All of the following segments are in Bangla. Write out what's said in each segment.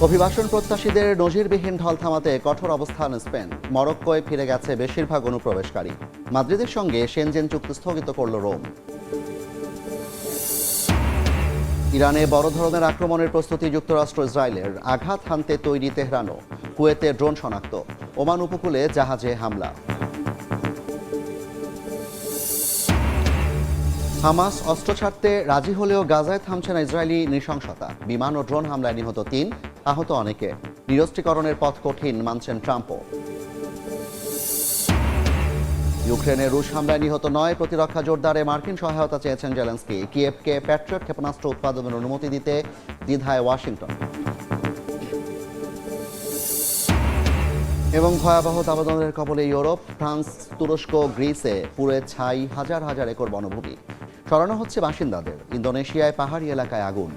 অভিবাসন প্রত্যাশীদের নজিরবিহীন ঢল থামাতে কঠোর অবস্থান স্পেন। মরক্কোয় ফিরে গেছে বেশিরভাগ অনুপ্রবেশকারী। মাদ্রিদের সঙ্গে শেনজেন চুক্তি স্থগিত করল রোম। ইরানে বড় ধরনের আক্রমণের প্রস্তুতি যুক্তরাষ্ট্র ইসরায়েলের। আঘাত হানতে তৈরি তেহরানও। কুয়েতে ড্রোন শনাক্ত। ওমান উপকূলে জাহাজে হামলা। হামাস অস্ত্র ছাড়তে রাজি হলেও গাজায় থামছে না ইসরায়েলি নৃশংসতা। বিমান ও ড্রোন হামলায় নিহত ৩, আহত অনেকে। নিরস্ত্রীকরণের পথ কঠিন মানছেন ট্রাম্পও। ইউক্রেনে রুশ হামলায় নিহত ৯, প্রতিরক্ষা জোরদারে মার্কিন সহায়তা চেয়েছেন জেলেন্সকি। কিয়েভকে প্যাট্রিয়ট ক্ষেপণাস্ত্র উৎপাদনের অনুমতি দিতে দ্বিধায় ওয়াশিংটন। এবং ভয়াবহ দাবদাহের কবলে ইউরোপ। ফ্রান্স, তুরস্ক, গ্রিসে পুড়ে ছাই হাজার হাজার একর বনভূমি। সরানো হচ্ছে বাসিন্দাদের। ইন্দোনেশিয়ায় পাহাড়ি এলাকায় আগুন।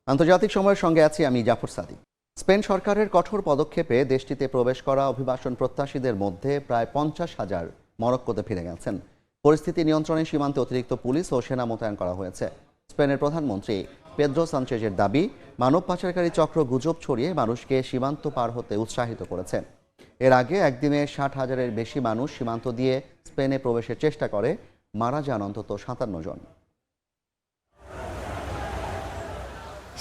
আন্তর্জাতিক সময়ের সঙ্গে আছি আমি জাফর সাদিক। স্পেন সরকারের কঠোর পদক্ষেপে দেশটিতে প্রবেশ করা অভিবাসন প্রত্যাশীদের মধ্যে প্রায় ৫০,০০০ মরক্কোতে ফিরে গেছেন। পরিস্থিতি নিয়ন্ত্রণে সীমান্তে অতিরিক্ত পুলিশ ও সেনা মোতায়েন করা হয়েছে। স্পেনের প্রধানমন্ত্রী পেদ্রো সানচেজের দাবি, মানব পাচারকারী চক্র গুজব ছড়িয়ে মানুষকে সীমান্ত পার হতে উৎসাহিত করেছে। এর আগে একদিনে ৬০,০০০-এর বেশি মানুষ সীমান্ত দিয়ে স্পেনে প্রবেশের চেষ্টা করে। মারা যান অন্তত ৫৭ জন।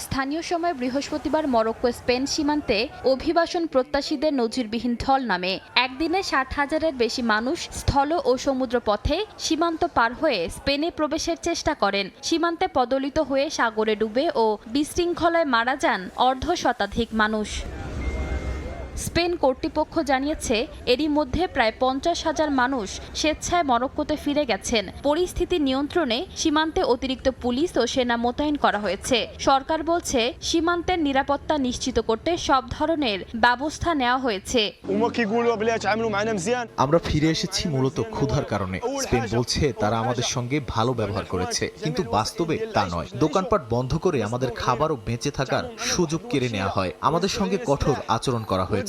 স্থানীয় সময় বৃহস্পতিবার মরক্কো স্পেন সীমান্তে অভিবাসন প্রত্যাশীদের নজিরবিহীন ঢল নামে। একদিনে ৬০,০০০-এর বেশি মানুষ স্থল ও সমুদ্র পথে সীমান্ত পার হয়ে স্পেনে প্রবেশের চেষ্টা করেন। সীমান্তে পদলিত হয়ে সাগরে ডুবে ও বিশৃঙ্খলায় মারা যান অর্ধশতাধিক মানুষ। স্পেন কর্তৃপক্ষ জানিয়েছে, এরই মধ্যে প্রায় ৫০,০০০ মানুষ স্বেচ্ছায় মরক্কোতে ফিরে গেছেন। পরিস্থিতি নিয়ন্ত্রণে সীমান্তে অতিরিক্ত পুলিশ ও সেনা মোতায়েন করা হয়েছে। সরকার বলছে, সীমান্তের নিরাপত্তা নিশ্চিত করতে সব ধরনের ব্যবস্থা নেওয়া হয়েছে। আমরা ফিরে এসেছি মূলত ক্ষুধার কারণে। স্পেন বলছে তারা আমাদের সঙ্গে ভালো ব্যবহার করেছে, কিন্তু বাস্তবে তা নয়। দোকানপাট বন্ধ করে আমাদের খাবার ও বেঁচে থাকার সুযোগ কেড়ে নেওয়া হয়। আমাদের সঙ্গে কঠোর আচরণ করা হয়েছে।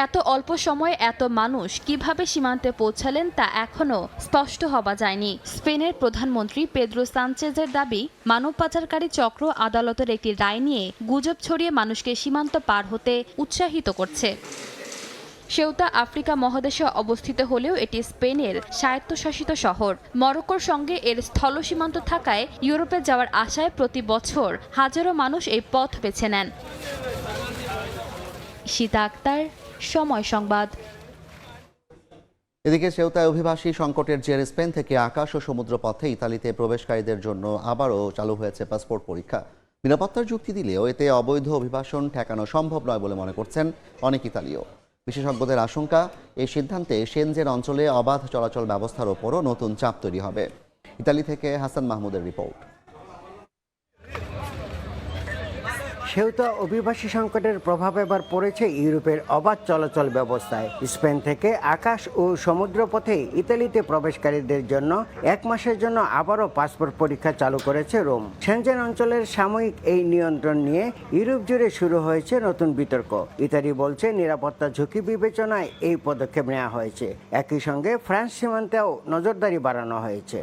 এত অল্প সময়ে এত মানুষ কিভাবে সীমান্তে পৌঁছালেন তা এখনো স্পষ্ট হওয়া যায়নি। স্পেনের প্রধানমন্ত্রী পেদ্রো সানচেজের দাবি, মানব পাচারকারী চক্র আদালতের একটি রায় নিয়ে গুজব ছড়িয়ে মানুষকে সীমান্ত পার হতে উৎসাহিত করছে। সেউতা আফ্রিকা মহাদেশে অবস্থিত হলেও এটি স্পেনের স্বায়ত্তশাসিত শহর। মরক্কোর সঙ্গে এর স্থল সীমান্ত থাকায় ইউরোপে যাওয়ার আশায় প্রতি বছর হাজারো মানুষ এই পথ বেছে নেন। সীতা আক্তার, সময় সংবাদ। এদিকে সেউতায় অভিবাসী সংকটের জেরে স্পেন থেকে আকাশ ও সমুদ্র পথে ইতালিতে প্রবেশকারীদের জন্য আবারও চালু হয়েছে পাসপোর্ট পরীক্ষা। নিরাপত্তার যুক্তি দিলেও এতে অবৈধ অভিবাসন ঠেকানো সম্ভব নয় বলে মনে করছেন অনেক ইতালীয়। বিশেষজ্ঞদের আশঙ্কা, এই সিদ্ধান্তে শেনজেন অঞ্চলে অবাধ চলাচল ব্যবস্থার ওপরও নতুন চাপ তৈরি হবে। ইতালি থেকে হাসান মাহমুদের রিপোর্ট। সেউতা অভিবাসী সংকটের প্রভাব এবার পড়েছে ইউরোপের অবাধ চলাচল ব্যবস্থায়। স্পেন থেকে আকাশ ও সমুদ্রপথে ইতালিতে প্রবেশকারীদের জন্য ১ মাসের জন্য আবারও পাসপোর্ট পরীক্ষা চালু করেছে রোম। শেনজেন অঞ্চলের সাময়িক এই নিয়ন্ত্রণ নিয়ে ইউরোপ জুড়ে শুরু হয়েছে নতুন বিতর্ক। ইতালি বলছে জননিরাপত্তা ঝুঁকি বিবেচনায় এই পদক্ষেপ নেওয়া হয়েছে। একই সঙ্গে ফ্রান্স সীমান্তেও নজরদারি বাড়ানো হয়েছে।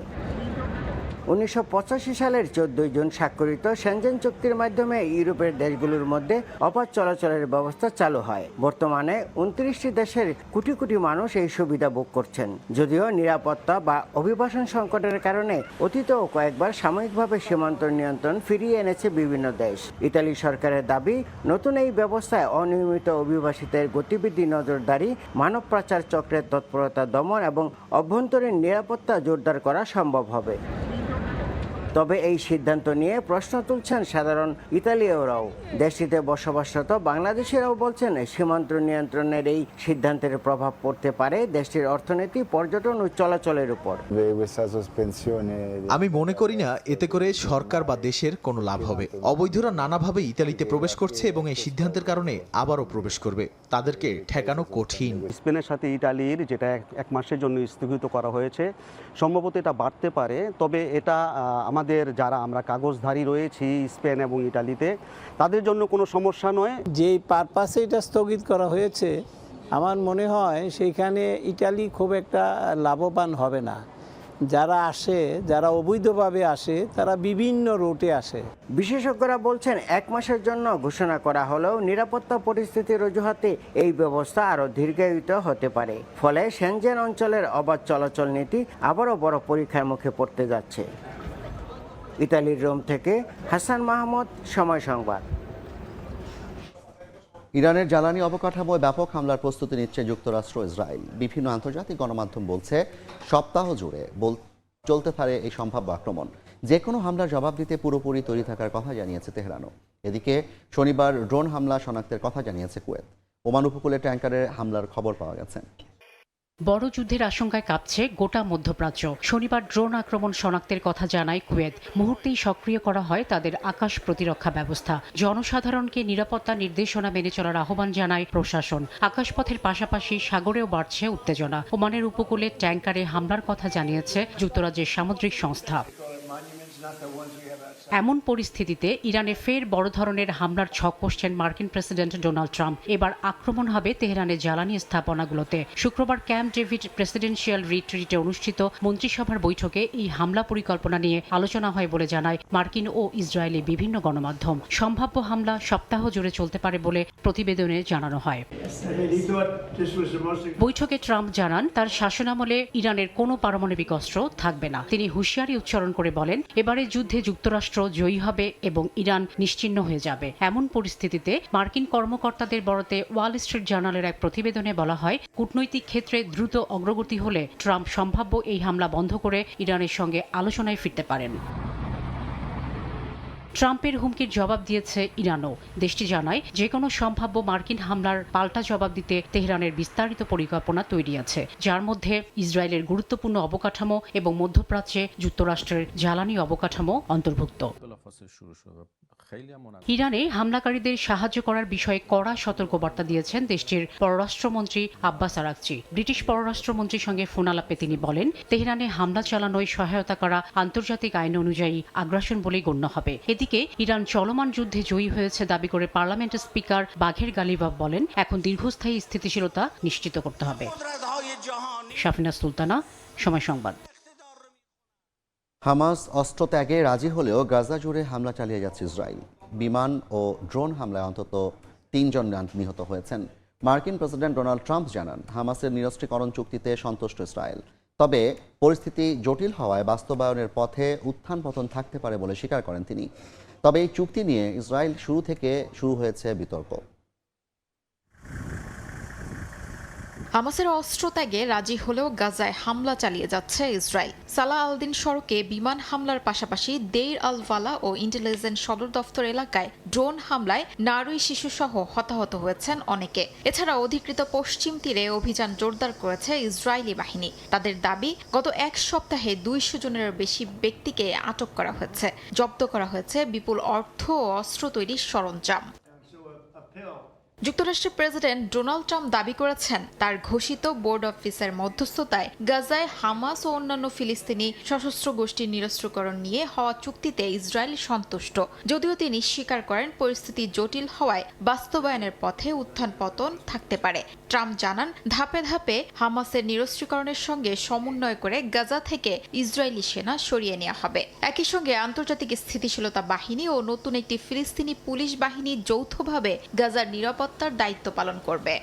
১৯৮৫ সালের ১৪ জুন স্বাক্ষরিত শেনজেন চুক্তির মাধ্যমে ইউরোপের দেশগুলোর মধ্যে অবাধ চলাচলের ব্যবস্থা চালু হয়। বর্তমানে ২৯টি দেশের কোটি কোটি মানুষ এই সুবিধা ভোগ করছেন। যদিও নিরাপত্তা বা অভিবাসন সংকটের কারণে অতীতেও কয়েকবার সাময়িকভাবে সীমান্ত নিয়ন্ত্রণ ফিরিয়ে এনেছে বিভিন্ন দেশ। ইতালি সরকারের দাবি, নতুন এই ব্যবস্থায় অনিয়মিত অভিবাসীদের গতিবিধি নজরদারি, মানব পাচার চক্রের তৎপরতা দমন এবং অভ্যন্তরীণ নিরাপত্তা জোরদার করা সম্ভব হবে। তবে এই সিদ্ধান্ত নিয়ে প্রশ্ন তুলছেন সাধারণ ইতালীয়রাও। দেশটিতে বসবাসরত বাংলাদেশিরাও বলছেন, সীমান্ত নিয়ন্ত্রণের এই সিদ্ধান্তের প্রভাব পড়তে পারে দেশটির অর্থনীতি, পর্যটন ও চলাচলের উপর। আমি মনে করি না এতে করে সরকার বা দেশের কোনো লাভ হবে। অবৈধরা নানাভাবে ইতালিতে প্রবেশ করছে এবং এই সিদ্ধান্তের কারণে আবারও প্রবেশ করবে। তাদেরকে ঠেকানো কঠিন। স্পেনের সাথে ইতালির যেটা ১ মাসের জন্য স্থগিত করা হয়েছে, সম্ভবত এটা বাড়তে পারে। তবে এটা আমাদের যারা আমরা কাগজধারী রয়েছি স্পেন এবং ইতালিতে, তাদের জন্য কোনো সমস্যা নয়। যেই পারপাসে এটা স্থগিত করা হয়েছে, আমার মনে হয় সেইখানে ইটালি খুব একটা লাভবান হবে না। যারা আসে, যারা অবৈধভাবে আসে, তারা বিভিন্ন রুটে আসে। বিশেষজ্ঞরা বলছেন 1 মাসের জন্য ঘোষণা করা হলেও নিরাপত্তা পরিস্থিতির অজুহাতে এই ব্যবস্থা আরও দীর্ঘায়িত হতে পারে। ফলে সেনজেন অঞ্চলের অবাধ চলাচল নীতি আবারও বড় পরীক্ষার মুখে পড়তে যাচ্ছে। ইতালির রোম থেকে হাসান মাহমুদ, সময় সংবাদ। ইরানের জ্বালানি অবকাঠামোয় ব্যাপক হামলার প্রস্তুতি নিচ্ছে যুক্তরাষ্ট্র ইসরায়েল। বিভিন্ন আন্তর্জাতিক গণমাধ্যম বলছে সপ্তাহ জুড়ে চলতে পারে এই সম্ভাব্য আক্রমণ। যে কোনো হামলার জবাব দিতে পুরোপুরি তৈরি থাকার কথা জানিয়েছে তেহরানও। এদিকে শনিবার ড্রোন হামলা শনাক্তের কথা জানিয়েছে কুয়েত। ওমান উপকূলে ট্যাঙ্কারের হামলার খবর পাওয়া গেছে। বড় যুদ্ধের আশঙ্কায় কাঁপছে গোটা মধ্যপ্রাচ্য। শনিবার ড্রোন আক্রমণ শনাক্তের কথা জানায় কুয়েত। মুহূর্তেই সক্রিয় করা হয় তাদের আকাশ প্রতিরক্ষা ব্যবস্থা। জনসাধারণকে নিরাপত্তা নির্দেশনা মেনে চলার আহ্বান জানায় প্রশাসন। আকাশপথের পাশাপাশি সাগরেও বাড়ছে উত্তেজনা। ওমানের উপকূলে ট্যাঙ্কারে হামলার কথা জানিয়েছে যুক্তরাজ্যের সামুদ্রিক সংস্থা। এমন পরিস্থিতিতে ইরানে ফের বড় ধরনের হামলার ছক কষছেন মার্কিন প্রেসিডেন্ট ডোনাল্ড ট্রাম্প। এবার আক্রমণ হবে তেহরানের জ্বালানি স্থাপনাগুলোতে। শুক্রবার ক্যাম্প ডেভিড প্রেসিডেন্সিয়াল রিট্রিটে অনুষ্ঠিত মন্ত্রিসভার বৈঠকে এই হামলা পরিকল্পনা নিয়ে আলোচনা হয় বলে জানায় মার্কিন ও ইসরায়েলি বিভিন্ন গণমাধ্যম। সম্ভাব্য হামলা সপ্তাহ জুড়ে চলতে পারে বলে প্রতিবেদনে জানানো হয়। বৈঠকে ট্রাম্প জানান তার শাসনামলে ইরানের কোনো পারমাণবিক অস্ত্র থাকবে না। তিনি হুঁশিয়ারি উচ্চারণ করে বলেন, এবারের যুদ্ধে যুক্তরাষ্ট্র জয়ী হবে এবং ইরান নিশ্চিহ্ন হয়ে যাবে। এমন পরিস্থিতিতে মার্কিন কর্মকর্তাদের বরাতে ওয়াল স্ট্রিট জার্নালের এক প্রতিবেদনে বলা হয়, কূটনৈতিক ক্ষেত্রে দ্রুত অগ্রগতি হলে ট্রাম্প সম্ভাব্য এই হামলা বন্ধ করে ইরানের সঙ্গে আলোচনায় ফিরতে পারেন। ট্রাম্পের হুমকির জবাব দিয়েছে ইরানও। দেশটি জানায় যে কোনো সম্ভাব্য মার্কিন হামলার পাল্টা জবাব দিতে তেহরানের বিস্তারিত পরিকল্পনা তৈরি আছে, যার মধ্যে ইসরায়েলের গুরুত্বপূর্ণ অবকাঠামো এবং মধ্যপ্রাচ্যে যুক্তরাষ্ট্রের জ্বালানি অবকাঠামো অন্তর্ভুক্ত। ইরানে হামলাকারীদের সাহায্য করার বিষয়ে কড়া সতর্কবার্তা দিয়েছেন দেশটির পররাষ্ট্রমন্ত্রী আব্বাস আরাকচি। ব্রিটিশ পররাষ্ট্রমন্ত্রীর সঙ্গে ফোনালাপে তিনি বলেন, তেহরানে হামলা চালানোয় সহায়তা করা আন্তর্জাতিক আইন অনুযায়ী আগ্রাসন বলেই গণ্য হবে। এদিকে ইরান চলমান যুদ্ধে জয়ী হয়েছে দাবি করে পার্লামেন্টের স্পিকার বাঘের গালিবাফ বলেন, এখন দীর্ঘস্থায়ী স্থিতিশীলতা নিশ্চিত করতে হবে। শাফিনা সুলতানা, সময় সংবাদ। হামাস অস্ত্র ত্যাগে রাজি হলেও গাজা জুড়ে হামলা চালিয়ে যাচ্ছে ইসরায়েল। বিমান ও ড্রোন হামলায় অন্তত 3 জন নিহত হয়েছেন। মার্কিন প্রেসিডেন্ট ডোনাল্ড ট্রাম্প জানান, হামাসের নিরস্ত্রীকরণ চুক্তিতে সন্তুষ্ট ইসরায়েল। তবে পরিস্থিতি জটিল হওয়ায় বাস্তবায়নের পথে উত্থান পতন থাকতে পারে বলে স্বীকার করেন তিনি। তবে এই চুক্তি নিয়ে ইসরায়েল শুরু হয়েছে বিতর্ক। হামাসের অস্ত্র ত্যাগে রাজি হলেও গাজায় হামলা চালিয়ে যাচ্ছে ইসরায়েল। সালাহ আল-দিন সড়কে বিমান হামলার পাশাপাশি দেইর আল ভালা ও ইন্টেলিজেন্স সদর দফতর এলাকায় ড্রোন হামলায় নারী শিশুসহ হতাহত হয়েছেন অনেকে। এছাড়া অধিকৃত পশ্চিম তীরে অভিযান জোরদার করেছে ইসরায়েলি বাহিনী। তাদের দাবি, গত 1 সপ্তাহে 200 জনের বেশি ব্যক্তিকে আটক করা হয়েছে। জব্দ করা হয়েছে বিপুল অর্থ ও অস্ত্র তৈরির সরঞ্জাম। যুক্তরাষ্ট্রের প্রেসিডেন্ট ডোনাল্ড ট্রাম্প দাবি করেছেন, তার ঘোষিত বোর্ড অব পিসের মধ্যস্থতায় গাজায় হামাস ও অন্যান্য ফিলিস্তিনি সশস্ত্র গোষ্ঠীর নিরস্ত্রীকরণ নিয়ে হওয়া চুক্তিতে ইসরায়েল সন্তুষ্ট। যদিও তিনি স্বীকার করেন, পরিস্থিতি জটিল হওয়ায় বাস্তবায়নের পথে উত্থান পতন থাকতে পারে। ট্রাম্প জানান, ধাপে ধাপে হামাসের নিরস্ত্রীকরণের সঙ্গে সমন্বয় করে গাজা থেকে ইসরায়েলি সেনা সরিয়ে নেওয়া হবে। একই সঙ্গে আন্তর্জাতিক স্থিতিশীলতা বাহিনী ও নতুন একটি ফিলিস্তিনি পুলিশ বাহিনী যৌথভাবে গাজার নিরাপত্তার দায়িত্ব পালন করবে।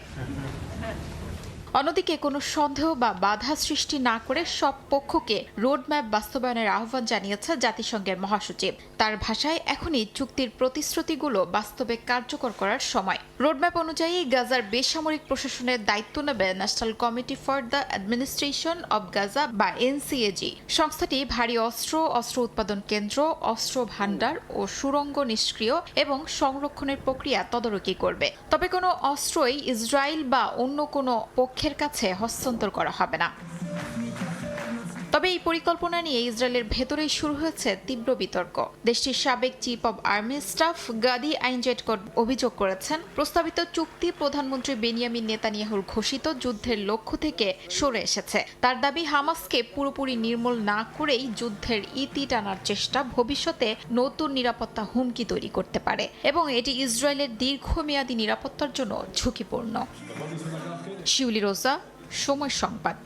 অন্যদিকে কোনো সন্দেহ বা বাধা সৃষ্টি না করে সব পক্ষকে রোডম্যাপ বাস্তবায়নের আহ্বান জানিয়েছে জাতিসংঘের মহাসচিব। তার ভাষায়, এখনই চুক্তির প্রতিশ্রুতিগুলো বাস্তবে কার্যকর করার সময়। রোডম্যাপ অনুযায়ী গাজার বেসামরিক প্রশাসনের দায়িত্ব নেবে national committee for the administration of Gaza বা এনসিএজি। সংস্থাটি ভারী অস্ত্র উৎপাদন কেন্দ্র, অস্ত্র ভাণ্ডার ও সুড়ঙ্গ নিষ্ক্রিয় এবং সংরক্ষণের প্রক্রিয়া তদারকি করবে। তবে কোনো অস্ত্রই ইসরায়েল বা অন্য কোনো পক্ষের কাছে হস্তান্তর করা হবে না। তবে এই পরিকল্পনা নিয়ে ইসরায়েলের ভেতরেই শুরু হয়েছে তীব্র বিতর্ক। দেশটির সাবেক চিফ অব আর্মি স্টাফ গাদি আইনজেটকট অভিযোগ করেছেন, প্রস্তাবিত চুক্তি প্রধানমন্ত্রী বেনিয়ামিন নেতানিয়াহুর ঘোষিত যুদ্ধের লক্ষ্য থেকে সরে এসেছে। তার দাবি, হামাসকে পুরোপুরি নির্মূল না করেই যুদ্ধের ইতি টানার চেষ্টা ভবিষ্যতে নতুন নিরাপত্তা হুমকি তৈরি করতে পারে এবং এটি ইসরায়েলের দীর্ঘমেয়াদী নিরাপত্তার জন্য ঝুঁকিপূর্ণ। শিউলি রোজা, সময় সংবাদ।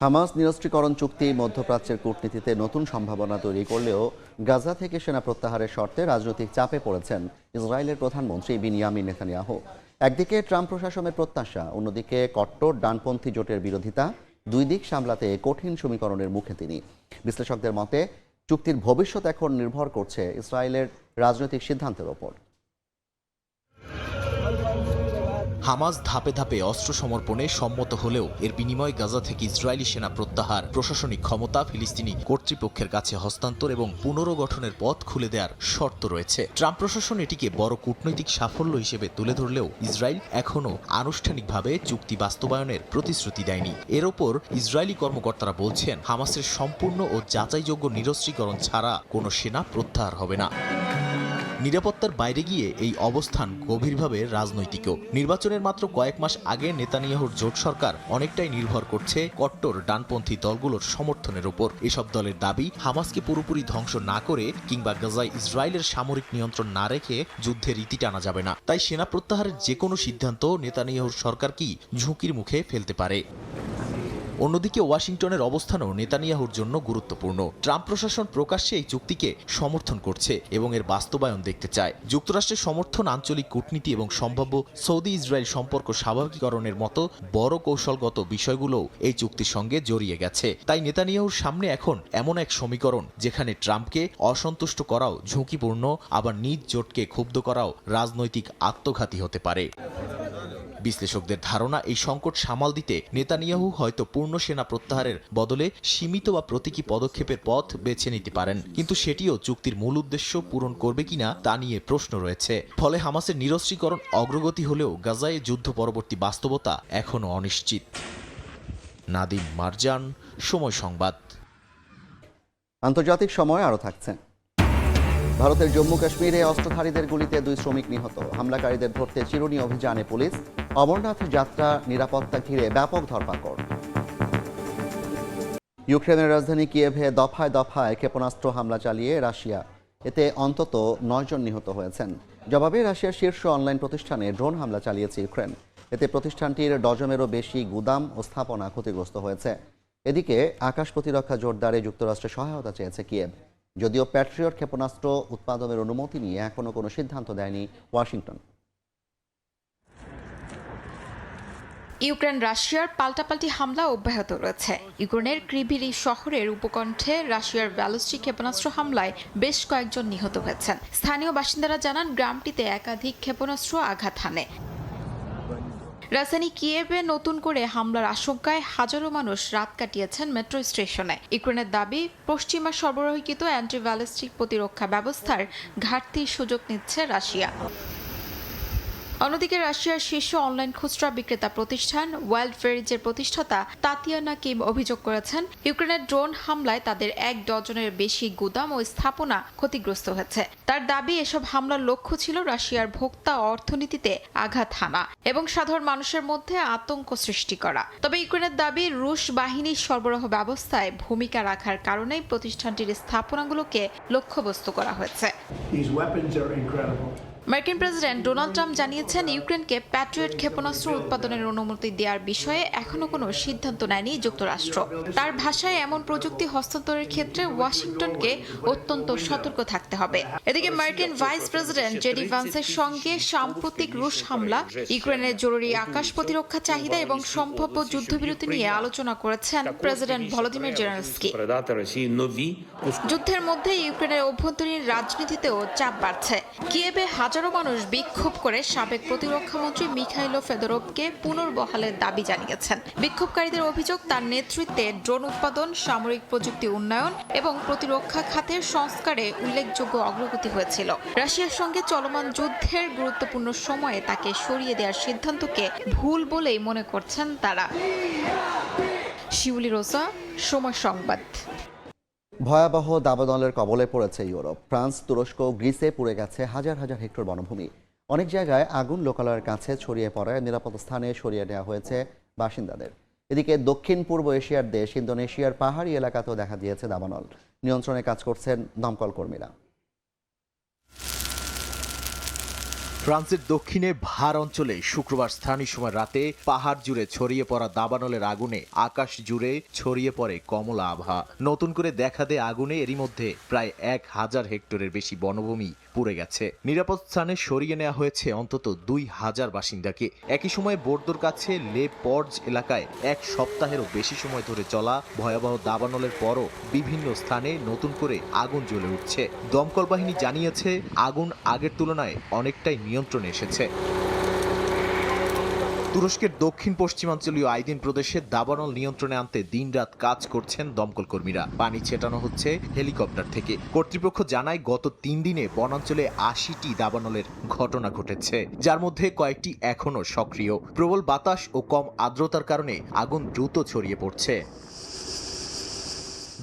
হামাস নিরস্ত্রীকরণ চুক্তি মধ্যপ্রাচ্যের কূটনীতিতে নতুন সম্ভাবনা তৈরি করলেও গাজা থেকে সেনা প্রত্যাহারের শর্তে রাজনৈতিক চাপে পড়েছেন ইসরায়েলের প্রধানমন্ত্রী বিনিয়ামিন নেতানিয়াহু। একদিকে ট্রাম্প প্রশাসনের প্রত্যাশা, অন্যদিকে কট্টর ডানপন্থী জোটের বিরোধিতা, দুই দিক সামলাতে কঠিন সমীকরণের মুখে তিনি। বিশ্লেষকদের মতে চুক্তির ভবিষ্যৎ এখন নির্ভর করছে ইসরায়েলের রাজনৈতিক সিদ্ধান্তের ওপর। হামাস ধাপে ধাপে অস্ত্র সমর্পণে সম্মত হলেও এর বিনিময়ে গাজা থেকে ইসরায়েলি সেনা প্রত্যাহার, প্রশাসনিক ক্ষমতা ফিলিস্তিনি কর্তৃপক্ষের কাছে হস্তান্তর এবং পুনর্গঠনের পথ খুলে দেওয়ার শর্ত রয়েছে। ট্রাম্প প্রশাসন এটিকে বড় কূটনৈতিক সাফল্য হিসেবে তুলে ধরলেও ইসরায়েল এখনও আনুষ্ঠানিকভাবে চুক্তি বাস্তবায়নের প্রতিশ্রুতি দেয়নি। এর ওপর ইসরায়েলি কর্মকর্তারা বলছেন, হামাসের সম্পূর্ণ ও যাচাইযোগ্য নিরস্ত্রীকরণ ছাড়া কোনো সেনা প্রত্যাহার হবে না। নিরাপত্তার বাইরে গিয়ে এই অবস্থান গভীরভাবে রাজনৈতিকও। নির্বাচনের মাত্র কয়েক মাস আগে নেতানিয়াহুর জোট সরকার অনেকটাই নির্ভর করছে কট্টর ডানপন্থী দলগুলোর সমর্থনের উপর। এসব দলের দাবি, হামাসকে পুরোপুরি ধ্বংস না করে কিংবা গাজায় ইসরায়েলের সামরিক নিয়ন্ত্রণ না রেখে যুদ্ধের ইতি টানা যাবে না। তাই সেনা প্রত্যাহারের যে কোনো সিদ্ধান্ত নেতানিয়াহুর সরকারকেই ঝুঁকির মুখে ফেলতে পারে। অন্যদিকে ওয়াশিংটনের অবস্থানও নেতানিয়াহুর জন্য গুরুত্বপূর্ণ। ট্রাম্প প্রশাসন প্রকাশ্যে এই চুক্তিকে সমর্থন করছে এবং এর বাস্তবায়ন দেখতে চায়। যুক্তরাষ্ট্রের সমর্থন, আঞ্চলিক কূটনীতি এবং সম্ভাব্য সৌদি ইসরায়েল সম্পর্ক স্বাভাবিকীকরণের মতো বড় কৌশলগত বিষয়গুলোও এই চুক্তির সঙ্গে জড়িয়ে গেছে। তাই নেতানিয়াহুর সামনে এখন এমন এক সমীকরণ যেখানে ট্রাম্পকে অসন্তুষ্ট করাও ঝুঁকিপূর্ণ, আবার নিজ জোটকে ক্ষুব্ধ করাও রাজনৈতিক আত্মঘাতী হতে পারে। বিশ্লেষকদের ধারণা, এই সংকট সামাল দিতে নেতানিয়াহু হয়তো পূর্ণ সেনা প্রত্যাহারের বদলে সীমিত বা প্রতীকী পদক্ষেপের পথ বেছে নিতে পারেন, কিন্তু সেটিও চুক্তির মূল উদ্দেশ্য পূরণ করবে কিনা তা নিয়ে প্রশ্ন রয়েছে। ফলে হামাসের নিরস্ত্রীকরণ অগ্রগতি হলেও গাজায় যুদ্ধ পরবর্তী বাস্তবতা এখনও অনিশ্চিত। নাদিম মারজান, সময় সংবাদ। আন্তর্জাতিক সময় আরও থাকছে। ভারতের জম্মু কাশ্মীরে অস্ত্রধারীদের গুলিতে 2 শ্রমিক নিহত। হামলাকারীদের ধরতে চিরুনি অভিযানে পুলিশ। অমরনাথ যাত্রা নিরাপত্তা ঘিরে ব্যাপক ধরপাকড়। ইউক্রেনের রাজধানী কিয়েভে দফায় দফায় ক্ষেপণাস্ত্র হামলা চালিয়ে রাশিয়া, এতে অন্তত 9 জন নিহত হয়েছেন। জবাবে রাশিয়ার শীর্ষ অনলাইন প্রতিষ্ঠানে ড্রোন হামলা চালিয়েছে ইউক্রেন। এতে প্রতিষ্ঠানটির ডজনেরও বেশি গুদাম ও স্থাপনা ক্ষতিগ্রস্ত হয়েছে। এদিকে আকাশ প্রতিরক্ষা জোরদারে যুক্তরাষ্ট্রের সহায়তা চেয়েছে কিয়েভ। যদিও প্যাট্রিয়ট ক্ষেপণাস্ত্র উৎপাদনের অনুমতি নিয়ে এখনও কোনো সিদ্ধান্ত দেয়নি ওয়াশিংটন। ইউক্রেন রাশিয়ার পাল্টাপাল্টি হামলা অব্যাহত রয়েছে। ইউক্রেনের ক্রিভিরি শহরের উপকণ্ঠে রাশিয়ার ব্যালিস্টিক ক্ষেপণাস্ত্র হামলায় বেশ কয়েকজন নিহত হয়েছেন। স্থানীয় বাসিন্দারা জানান, গ্রামটিতে একাধিক ক্ষেপণাস্ত্র আঘাত হানে। রাজধানী কিয়েভে নতুন করে হামলার আশঙ্কায় হাজারো মানুষ রাত কাটিয়েছেন মেট্রো স্টেশনে। ইউক্রেনের দাবি, পশ্চিমা সরবরাহকৃত অ্যান্টি ব্যালিস্টিক প্রতিরক্ষা ব্যবস্থার ঘাটতির সুযোগ নিচ্ছে রাশিয়া। অন্যদিকে রাশিয়ার শীর্ষ অনলাইন খুচরা বিক্রেতা প্রতিষ্ঠান ওয়াইল্ড ফেরিজের প্রতিষ্ঠাতা তাতিয়ানা কিম অভিযোগ করেছেন, ইউক্রেনের ড্রোন হামলায় তাদের 1 ডজনের বেশি গুদাম ও স্থাপনা ক্ষতিগ্রস্ত হয়েছে। তার দাবি, এসব হামলার লক্ষ্য ছিল রাশিয়ার ভোক্তা অর্থনীতিতে আঘাত হানা এবং সাধারণ মানুষের মধ্যে আতঙ্ক সৃষ্টি করা। তবে ইউক্রেনের দাবি, রুশ বাহিনীর সরবরাহ ব্যবস্থায় ভূমিকা রাখার কারণেই প্রতিষ্ঠানটির স্থাপনাগুলোকে লক্ষ্যবস্তু করা হয়েছে। মার্কিন প্রেসিডেন্ট ডোনাল্ড ট্রাম্প জানিয়েছেন, ইউক্রেনকে প্যাট্রিয়ট ক্ষেপণাস্ত্র উৎপাদনের অনুমতি দেওয়ার বিষয়ে এখনও কোনো সিদ্ধান্ত নেয়নি যুক্তরাষ্ট্র। তার ভাষায়, এমন প্রযুক্তি হস্তান্তরের ক্ষেত্রে ওয়াশিংটনকে অত্যন্ত সতর্ক থাকতে হবে। এদিকে মার্কিন ভাইস প্রেসিডেন্ট জেডি ভান্সের সঙ্গে সাম্প্রতিক রুশ হামলা, ইউক্রেনের জরুরি আকাশ প্রতিরক্ষা চাহিদা এবং সম্ভাব্য যুদ্ধবিরতি নিয়ে আলোচনা করেছেন প্রেসিডেন্ট ভলোদিমির জেলেনস্কি। যুদ্ধের মধ্যে ইউক্রেনের অভ্যন্তরীণ রাজনীতিতেও চাপ বাড়ছে। কিয়েভে হাজারো মানুষ বিক্ষোভ করে সাবেক প্রতিরক্ষা মন্ত্রী মিখাইলো ফেদোরভকে পুনর্বহালের দাবি জানিয়েছেন। বিক্ষোভকারীদের অভিযোগ, তার নেতৃত্বে ড্রোন উৎপাদন, সামরিক প্রযুক্তি উন্নয়ন এবং প্রতিরক্ষা খাতের সংস্কারে উল্লেখযোগ্য অগ্রগতি হয়েছিল। রাশিয়ার সঙ্গে চলমান যুদ্ধের গুরুত্বপূর্ণ সময়ে তাকে সরিয়ে দেওয়ার সিদ্ধান্তকে ভুল বলেই মনে করছেন তারা। শিউলি রোজা, সময় সংবাদ। ভয়াবহ দাবানলের কবলে পড়েছে ইউরোপ। ফ্রান্স, তুরস্ক, গ্রিসে পুড়ে গেছে হাজার হাজার হেক্টর বনভূমি। অনেক জায়গায় আগুন লোকালয়ের কাছে ছড়িয়ে পড়ায় নিরাপদ স্থানে সরিয়ে নেওয়া হয়েছে বাসিন্দাদের। এদিকে দক্ষিণ পূর্ব এশিয়ার দেশ ইন্দোনেশিয়ার পাহাড়ি এলাকাতেও দেখা দিয়েছে দাবানল। নিয়ন্ত্রণে কাজ করছেন দমকল কর্মীরা। ফ্রান্সের দক্ষিণে ভার অঞ্চলে শুক্রবার স্থানীয় সময় রাতে পাহাড় জুড়ে ছড়িয়ে পড়া দাবানলের আগুনে আকাশ জুড়ে ছড়িয়ে পড়ে কমলা আভা। নতুন করে দেখা দেয় আগুনে এরই মধ্যে প্রায় 1000 হেক্টরের বেশি বনভূমি পুড়ে গেছে। নিরাপদ স্থানে সরিয়ে নেওয়া হয়েছে অন্তত 2000 বাসিন্দাকে। একই সময় বোর্দোর কাছে লে পর্জ এলাকায় 1 সপ্তাহেরও বেশি সময় ধরে চলা ভয়াবহ দাবানলের পরও বিভিন্ন স্থানে নতুন করে আগুন জ্বলে উঠছে। দমকল বাহিনী জানিয়েছে আগুন আগের তুলনায় অনেকটাই নিয়ন্ত্রণে এসেছে। তুরস্কের দক্ষিণ পশ্চিমাঞ্চলীয় আইদিন প্রদেশে দাবানল নিয়ন্ত্রণে আনতে দিনরাত কাজ করছেন দমকল কর্মীরা। পানি ছেটানো হচ্ছে হেলিকপ্টার থেকে। কর্তৃপক্ষ জানায় গত 3 দিনে বনাঞ্চলে 80টি দাবানলের ঘটনা ঘটেছে, যার মধ্যে কয়েকটি এখনো সক্রিয়। প্রবল বাতাস ও কম আর্দ্রতার কারণে আগুন দ্রুত ছড়িয়ে পড়ছে।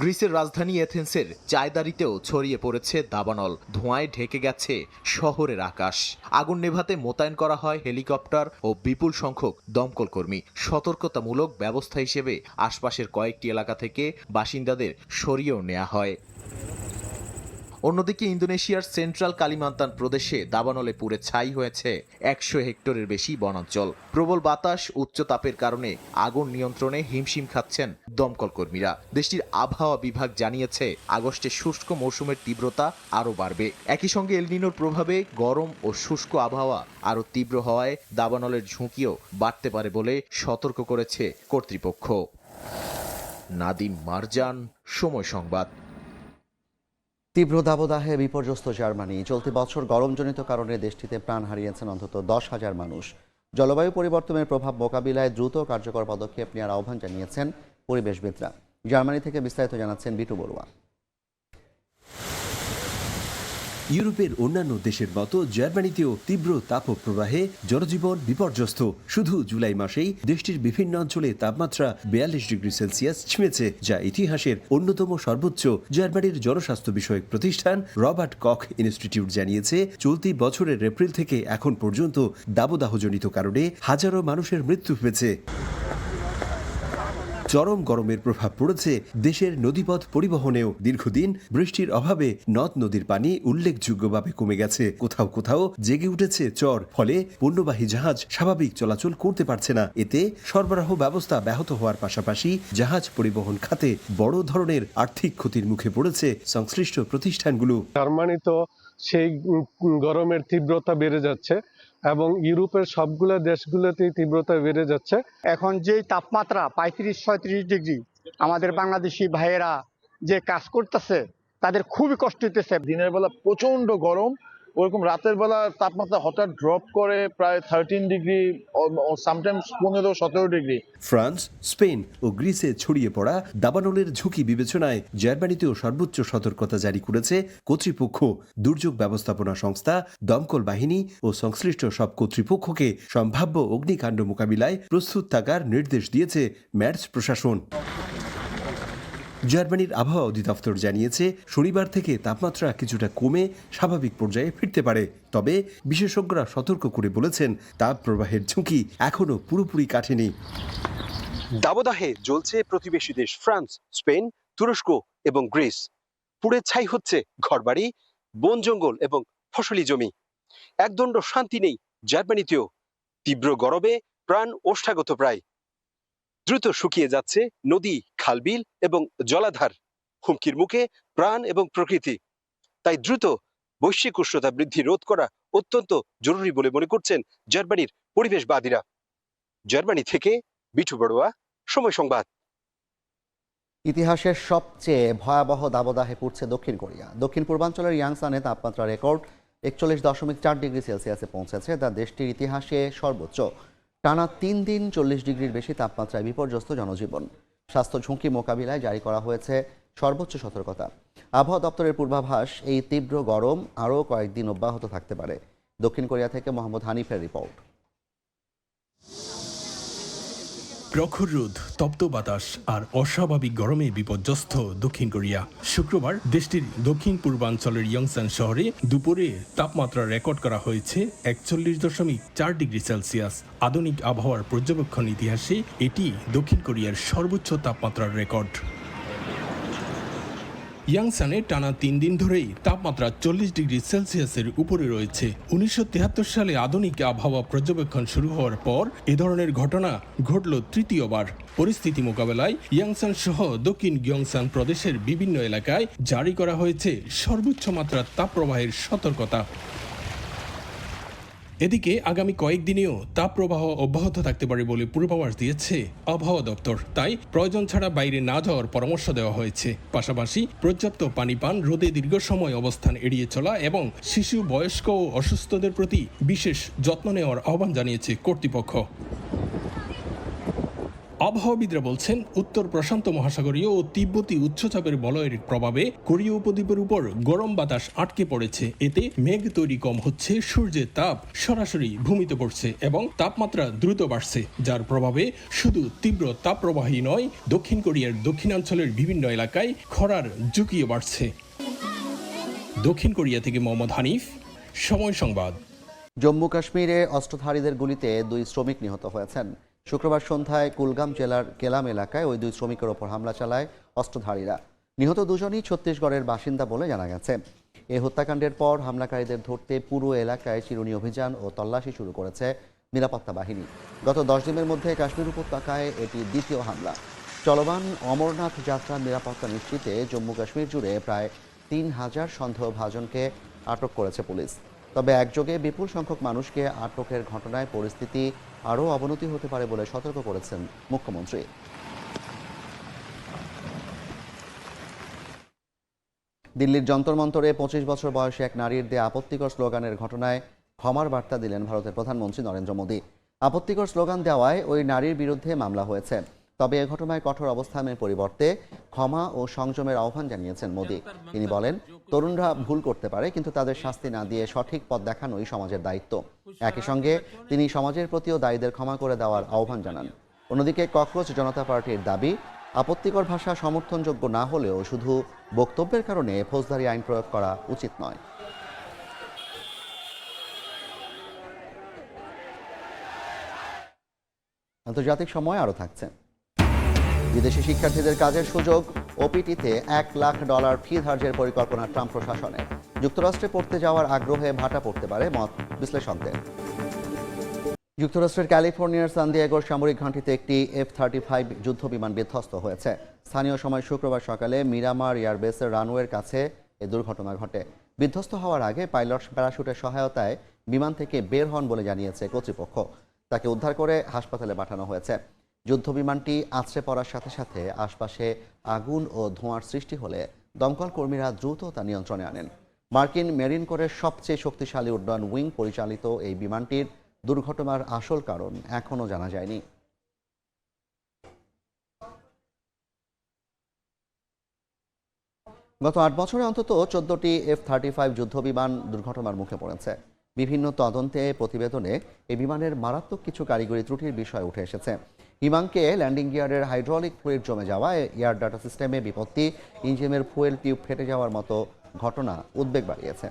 গ্রিসের রাজধানী এথেন্সের চায়দারিতেও ছড়িয়ে পড়েছে দাবানল। ধোঁয়ায় ঢেকে গেছে শহরের আকাশ। আগুন নেভাতে মোতায়েন করা হয় হেলিকপ্টার ও বিপুল সংখ্যক দমকল কর্মী। সতর্কতামূলক ব্যবস্থা হিসেবে আশপাশের কয়েকটি এলাকা থেকে বাসিন্দাদের সরিয়েও নেওয়া হয়। অন্যদিকে ইন্দোনেশিয়ার সেন্ট্রাল কালিমান্তান প্রদেশে দাবানলে পুড়ে ছাই হয়েছে 100 হেক্টরের বেশি বনাঞ্চল। প্রবল বাতাস, উচ্চ তাপের কারণে আগুন নিয়ন্ত্রণে হিমশিম খাচ্ছেন দমকল কর্মীরা। দেশটির আবহাওয়া বিভাগ জানিয়েছে আগস্টে শুষ্ক মৌসুমের তীব্রতা আরও বাড়বে। একই সঙ্গে এল নিনোর প্রভাবে গরম ও শুষ্ক আবহাওয়া আরও তীব্র হওয়ায় দাবানলের ঝুঁকিও বাড়তে পারে বলে সতর্ক করেছে কর্তৃপক্ষ। নাদিম মারজান, সময় সংবাদ। তীব্র দাবদাহে বিপর্যস্ত জার্মানি। চলতি বছর গরমজনিত কারণে দেশটিতে প্রাণ হারিয়েছেন অন্তত 10,000 মানুষ। জলবায়ু পরিবর্তনের প্রভাব মোকাবিলায় দ্রুত কার্যকর পদক্ষেপ নেওয়ার আহ্বান জানিয়েছেন পরিবেশবিদরা। জার্মানি থেকে বিস্তারিত জানাচ্ছেন বিটু বড়ুয়া। ইউরোপের অন্যান্য দেশের মতো জার্মানিতেও তীব্র তাপপ্রবাহে জনজীবন বিপর্যস্ত। শুধু জুলাই মাসেই দেশটির বিভিন্ন অঞ্চলে তাপমাত্রা 42 ডিগ্রি সেলসিয়াস ছুঁয়েছে, যা ইতিহাসের অন্যতম সর্বোচ্চ। জার্মানির জনস্বাস্থ্য বিষয়ক প্রতিষ্ঠান রবার্ট কখ ইনস্টিটিউট জানিয়েছে, চলতি বছরের এপ্রিল থেকে এখন পর্যন্ত দাবদাহজনিত কারণে হাজারো মানুষের মৃত্যু হয়েছে। চরম গরমের প্রভাব পড়েছে দেশের নদীপথ পরিবহনেও। দীর্ঘদিন বৃষ্টির অভাবে নদ নদীর পানি উল্লেখযোগ্যভাবে কমে গেছে। কোথাও কোথাও জেগে উঠেছে চর, ফলে পণ্যবাহী জাহাজ স্বাভাবিক চলাচল করতে পারছে না। এতে সরবরাহ ব্যবস্থা ব্যাহত হওয়ার পাশাপাশি জাহাজ পরিবহন খাতে বড় ধরনের আর্থিক ক্ষতির মুখে পড়েছে সংশ্লিষ্ট প্রতিষ্ঠানগুলো। জার্মানি তো সেই গরমের তীব্রতা বেড়ে যাচ্ছে এবং ইউরোপের সবগুলো দেশগুলোতেই তীব্রতা বেড়ে যাচ্ছে। এখন যেই তাপমাত্রা 35-36 ডিগ্রি, আমাদের বাংলাদেশি ভাইয়েরা যে কাজ করতেছে তাদের খুবই কষ্ট হইতেছে। দিনের বেলা প্রচন্ড গরম, ওরকম রাতের বেলা তাপমাত্রা হঠাৎ ড্রপ করে প্রায় 13 degree, sometimes 15-17 degree. France, Spain ও গ্রিসে ছড়িয়ে পড়া দাবানলের ঝুঁকি বিবেচনায় জার্মানিতেও সর্বোচ্চ সতর্কতা জারি করেছে কর্তৃপক্ষ। দুর্যোগ ব্যবস্থাপনা সংস্থা, দমকল বাহিনী ও সংশ্লিষ্ট সব কর্তৃপক্ষকে সম্ভাব্য অগ্নিকাণ্ড মোকাবিলায় প্রস্তুত থাকার নির্দেশ দিয়েছে ম্যার্স প্রশাসন। জার্মানির আবহাওয়া অধিদপ্তর জানিয়েছে, শনিবার থেকে তাপমাত্রা কিছুটা কমে স্বাভাবিক পর্যায়ে ফিরতে পারে। তবে বিশেষজ্ঞরা সতর্ক করে বলেছেন, তাপ প্রবাহের ঝুঁকি এখনো পুরোপুরি কাটেনি। দাবদাহে জ্বলছে প্রতিবেশী দেশ ফ্রান্স, স্পেন, তুরস্ক এবং গ্রিস। পুড়ে ছাই হচ্ছে ঘরবাড়ি, বন জঙ্গল এবং ফসলি জমি। একদণ্ড শান্তি নেই জার্মানিতেও। তীব্র গরমে প্রাণ ওষ্ঠাগত প্রায়। দ্রুত শুকিয়ে যাচ্ছে নদী, খালবিল এবং জলাধার। হুমকির মুখে প্রাণ এবং প্রকৃতি। তাই দ্রুত বৈশ্বিক উষ্ণতা বৃদ্ধি রোধ করা অত্যন্ত জরুরি বলে মনে করছেন জার্মানির পরিবেশবাদীরা। জার্মানি থেকে বিটু বড়ুয়া, সময় সংবাদ। ইতিহাসের সবচেয়ে ভয়াবহ দাবদাহে পুড়ছে দক্ষিণ কোরিয়া। দক্ষিণ পূর্বাঞ্চলের ইয়াংসানে তাপমাত্রা রেকর্ড 41.4 ডিগ্রি সেলসিয়াসে পৌঁছেছে, যা দেশটির ইতিহাসে সর্বোচ্চ। টানা 3 দিন 40 ডিগ্রির বেশি তাপমাত্রায় বিপর্যস্ত জনজীবন। স্বাস্থ্য ঝুঁকি মোকাবিলায় জারি করা হয়েছে সর্বোচ্চ সতর্কতা। আবহাওয়া দপ্তরের পূর্বাভাস, এই তীব্র গরম আরও কয়েকদিন অব্যাহত থাকতে পারে। দক্ষিণ কোরিয়া থেকে মোহাম্মদ হানিফের রিপোর্ট। প্রখর রোদ, তপ্ত বাতাস আর অস্বাভাবিক গরমে বিপর্যস্ত দক্ষিণ কোরিয়া। শুক্রবার দেশটির দক্ষিণ পূর্বাঞ্চলের ইয়ংসান শহরে দুপুরে তাপমাত্রা রেকর্ড করা হয়েছে 41.4 ডিগ্রি সেলসিয়াস। আধুনিক আবহাওয়ার পর্যবেক্ষণ ইতিহাসে এটি দক্ষিণ কোরিয়ার সর্বোচ্চ তাপমাত্রার রেকর্ড। ইয়াংসানে টানা 3 দিন ধরেই তাপমাত্রা 40 ডিগ্রি সেলসিয়াসের উপরে রয়েছে। 1973 সালে আধুনিক আবহাওয়া পর্যবেক্ষণ শুরু হওয়ার পর এ ধরনের ঘটনা ঘটল তৃতীয়বার। পরিস্থিতি মোকাবেলায় ইয়াংসান সহ দক্ষিণ গিয়ংসান প্রদেশের বিভিন্ন এলাকায় জারি করা হয়েছে সর্বোচ্চ মাত্রার তাপপ্রবাহের সতর্কতা। এদিকে আগামী কয়েকদিনেও তাপপ্রবাহ অব্যাহত থাকতে পারে বলে পূর্বাভাস দিয়েছে আবহাওয়া দপ্তর। তাই প্রয়োজন ছাড়া বাইরে না যাওয়ার পরামর্শ দেওয়া হয়েছে। পাশাপাশি পর্যাপ্ত পানি পান, রোদে দীর্ঘ সময় অবস্থান এড়িয়ে চলা এবং শিশু, বয়স্ক ও অসুস্থদের প্রতি বিশেষ যত্ন নেওয়ার আহ্বান জানিয়েছে কর্তৃপক্ষ। আবহাওয়াবিদরা বলছেন, উত্তর প্রশান্ত মহাসাগরীয় ও তিব্বতী উচ্চচাপের বলয়ের প্রভাবে কোরীয় উপদ্বীপের উপর গরম বাতাস আটকে পড়েছে। এতে মেঘ তৈরি কম হচ্ছে, সূর্যের তাপ সরাসরি ভূমিতে পড়ছে এবং তাপমাত্রা দ্রুত বাড়ছে, যার প্রভাবে শুধু তীব্র তাপপ্রবাহই নয়, দক্ষিণ কোরিয়ার দক্ষিণাঞ্চলের বিভিন্ন এলাকায় খরার ঝুঁকিও বাড়ছে। দক্ষিণ কোরিয়া থেকে মোহাম্মদ হানিফ, সময় সংবাদ। জম্মু কাশ্মীরে অস্ত্রধারীদের গুলিতে 2 শ্রমিক নিহত হয়েছেন। শুক্রবার সন্ধ্যায় কুলগাম জেলার কেলাম এলাকায় ওই 2 শ্রমিকের ওপর হামলা চালায় অস্ত্রধারীরা। নিহত দুজনই ছত্তিশগড়ের বাসিন্দা বলে জানা গেছে। এই হত্যাকাণ্ডের পর হামলাকারীদের ধরতে পুরো এলাকায় চিরুনি অভিযান ও তল্লাশি শুরু করেছে নিরাপত্তা বাহিনী। গত 10 দিনের মধ্যে কাশ্মীর উপত্যকায় এটি দ্বিতীয় হামলা। চলমান অমরনাথ যাত্রার নিরাপত্তা নিশ্চিতে জম্মু কাশ্মীর জুড়ে প্রায় 3000 সন্দেহভাজনকে আটক করেছে পুলিশ। তবে একযোগে বিপুল সংখ্যক মানুষকে আটকের ঘটনায় পরিস্থিতি আরও অবনতি হতে পারে বলে সতর্ক করেছেন মুখ্যমন্ত্রী। দিল্লির যন্তর মন্তরে 25 বছর বয়সী এক নারীর দেয়া আপত্তিকর স্লোগানের ঘটনায় ক্ষমার বার্তা দিলেন ভারতের প্রধানমন্ত্রী নরেন্দ্র মোদী। আপত্তিকর স্লোগান দেওয়ায় ওই নারীর বিরুদ্ধে মামলা হয়েছে। তবে এ ঘটনায় কঠোর অবস্থানের পরিবর্তে ক্ষমা ও সংযমের আহ্বান জানিয়েছেন মোদী। তিনি বলেন, তরুণরা ভুল করতে পারে, কিন্তু তাদের শাস্তি না দিয়ে সঠিক পথ দেখানোই সমাজের দায়িত্ব। একই সঙ্গে তিনি সমাজের প্রতিও দায়ীদের ক্ষমা করে দেওয়ার আহ্বান জানান। অন্যদিকে ককরোচ জনতা পার্টির দাবি, আপত্তিকর ভাষা সমর্থনযোগ্য না হলেও শুধু বক্তব্যের কারণে ফৌজদারি আইন প্রয়োগ করা উচিত নয়। আন্তর্জাতিক সময় আরও থাকছে। বিদেশি শিক্ষার্থীদের কাজের সুযোগ, ওপিটিতে $1 লাখ ফি ধার্যের পরিকল্পনা ট্রাম্প প্রশাসনের। যুক্তরাষ্ট্রে পড়তে যাওয়ার আগ্রহে ভাটা পড়তে পারে মত বিশ্লেষকদের। যুক্তরাষ্ট্রের ক্যালিফোর্নিয়ার সান দিয়েগোর সামরিক ঘাঁটিতে একটি F-35 যুদ্ধবিমান বিধ্বস্ত হয়েছে। স্থানীয় সময় শুক্রবার সকালে মিরামার এয়ারবেসের রানওয়ের কাছে এ দুর্ঘটনা ঘটে। বিধ্বস্ত হওয়ার আগে পাইলট প্যারাশুটের সহায়তায় বিমান থেকে বের হন বলে জানিয়েছে কর্তৃপক্ষ। তাকে উদ্ধার করে হাসপাতালে পাঠানো হয়েছে। যুদ্ধবিমানটি আছড়ে পড়ার সাথে সাথে আশপাশে আগুন ও ধোঁয়ার সৃষ্টি হলে দমকল কর্মীরা দ্রুত তা নিয়ন্ত্রণে আনেন। মার্কিন মেরিন কোরের সবচেয়ে শক্তিশালী উড্ডয়ন উইং পরিচালিত এই বিমানটির দুর্ঘটনার আসল কারণ এখনও জানা যায়নি। গত 8 বছরে অন্তত 14টি F-35 যুদ্ধবিমান দুর্ঘটনার মুখে পড়েছে। বিভিন্ন তদন্তে প্রতিবেদনে এই বিমানের মারাত্মক কিছু কারিগরি ত্রুটির বিষয় উঠে এসেছে। হিমাংকে ল্যান্ডিং গিয়ারের হাইড্রোলিক ফ্লুইড জমে যাওয়া, এয়ার ডাটা সিস্টেমে বিপত্তি, ইঞ্জিনের ফুয়েল টিউব ফেটে যাওয়ার মতো ঘটনা উদ্বেগ বাড়িয়েছে।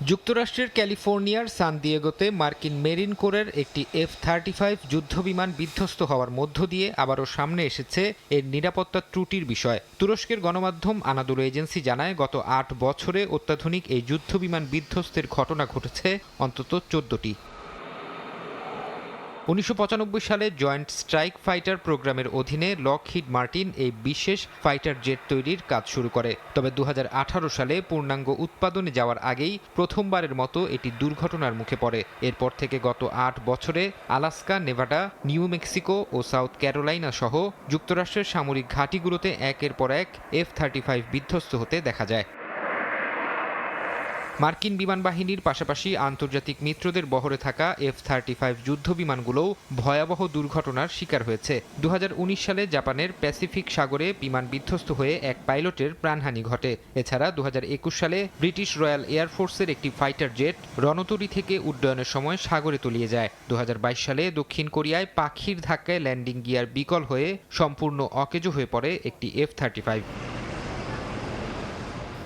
যুক্তরাষ্ট্রের ক্যালিফোর্নিয়ার সান দিয়েগোতে মার্কিন মেরিন কোরের একটি F-35 যুদ্ধবিমান বিধ্বস্ত হওয়ার মধ্য দিয়ে আবারও সামনে এসেছে এর নিরাপত্তা ত্রুটির বিষয়। তুরস্কের গণমাধ্যম আনাদোলু এজেন্সি জানায়, গত 8 বছরে অত্যাধুনিক এই যুদ্ধবিমান বিধ্বস্তের ঘটনা ঘটেছে অন্তত 14টি। 1995 সালে জয়েন্ট স্ট্রাইক ফাইটার প্রোগ্রামের অধীনে লকহিড মার্টিন এই বিশেষ ফাইটার জেট তৈরির কাজ শুরু করে। তবে 2018 সালে পূর্ণাঙ্গ উৎপাদনে যাওয়ার আগেই প্রথমবারের মতো এটি দুর্ঘটনার মুখে পড়ে। এরপর থেকে গত 8 বছরে আলাস্কা, নেভাডা, নিউ মেক্সিকো ও সাউথ ক্যারোলাইনা সহ যুক্তরাষ্ট্রের সামরিক ঘাঁটিগুলোতে একের পর এক F-35 বিধ্বস্ত হতে দেখা যায়। মার্কিন বিমান বাহিনীর পাশাপাশি আন্তর্জাতিক মিত্রদের বহরে থাকা F-35 যুদ্ধ বিমানগুলোও ভয়াবহ দুর্ঘটনার শিকার হয়েছে। 2019 সালে জাপানের প্যাসিফিক সাগরে বিমান বিধ্বস্ত হয়ে এক পাইলটের প্রাণহানি ঘটে। এছাড়া 2021 সালে ব্রিটিশ রয়্যাল এয়ারফোর্সের একটি ফাইটার জেট রণতরী থেকে উড্ডয়নের সময় সাগরে তলিয়ে যায়। 2022 সালে দক্ষিণ কোরিয়ায় পাখির ধাক্কায় ল্যান্ডিং গিয়ার বিকল হয়ে সম্পূর্ণ অকেজো হয়ে পড়ে একটি F-35।